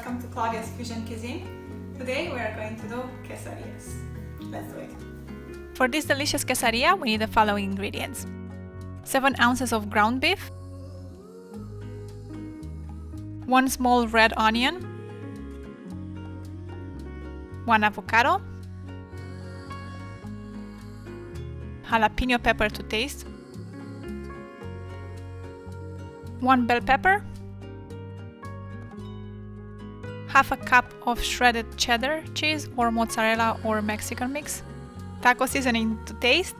welcome to Claudia's Cuisine. Today we are going to do quesadillas. Let's do it. For this delicious quesadilla, we need the following ingredients: 7 ounces of ground beef, 1 small red onion, 1 avocado, jalapeno pepper to taste, 1 bell pepper, half a cup of shredded cheddar cheese or mozzarella or Mexican mix, taco seasoning to taste,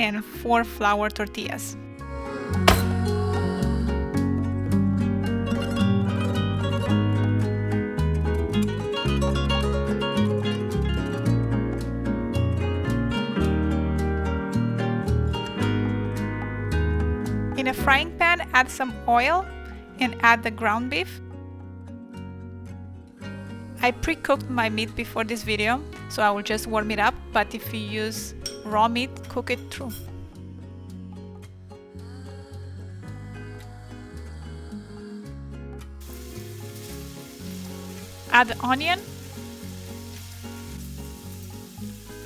and 4 flour tortillas. In a frying pan, add some oil and add the ground beef. I pre-cooked my meat before this video, so I will just warm it up, but if you use raw meat, cook it through. Add the onion,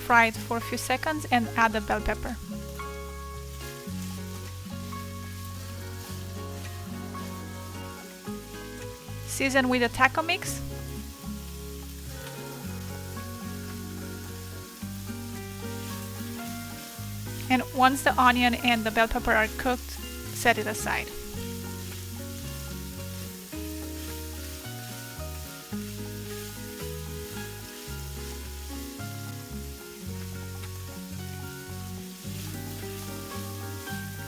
fry it for a few seconds, and add the bell pepper. Season with a taco mix. And once the onion and the bell pepper are cooked, set it aside.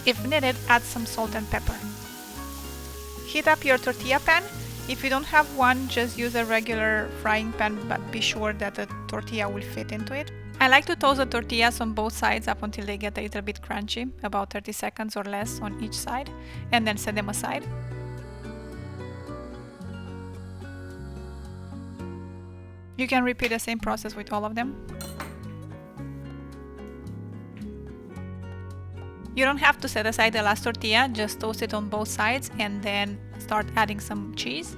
If needed, add some salt and pepper. Heat up your tortilla pan. If you don't have one, just use a regular frying pan, but be sure that the tortilla will fit into it. I like to toast the tortillas on both sides up until they get a little bit crunchy, about 30 seconds or less on each side, and then set them aside. You can repeat the same process with all of them. You don't have to set aside the last tortilla, just toast it on both sides and then start adding some cheese.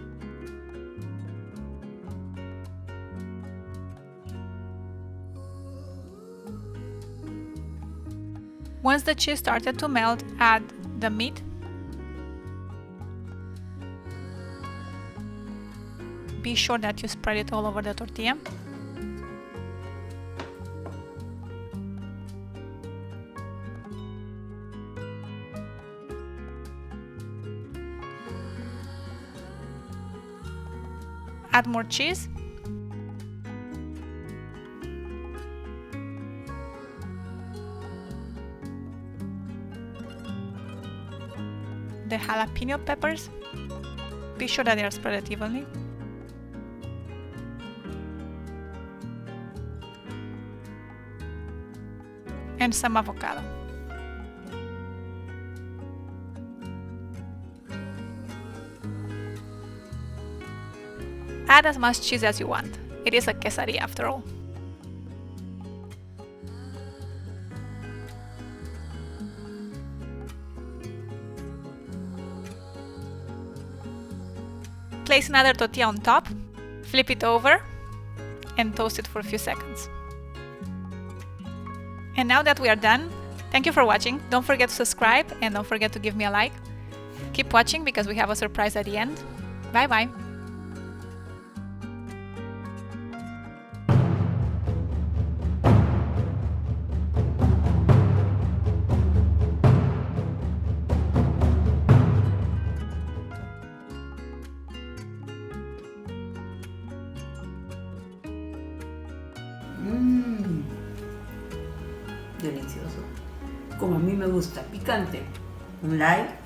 Once the cheese started to melt, add the meat. Be sure that you spread it all over the tortilla. Add more cheese. The jalapeno peppers. Be sure that they are spread evenly. And some avocado. Add as much cheese as you want. It is a quesadilla after all. Place another tortilla on top, flip it over, and toast it for a few seconds. And now that we are done, thank you for watching. Don't forget to subscribe and don't forget to give me a like. Keep watching because we have a surprise at the end. Bye bye! Delicioso, como a mí me gusta, picante. Un like,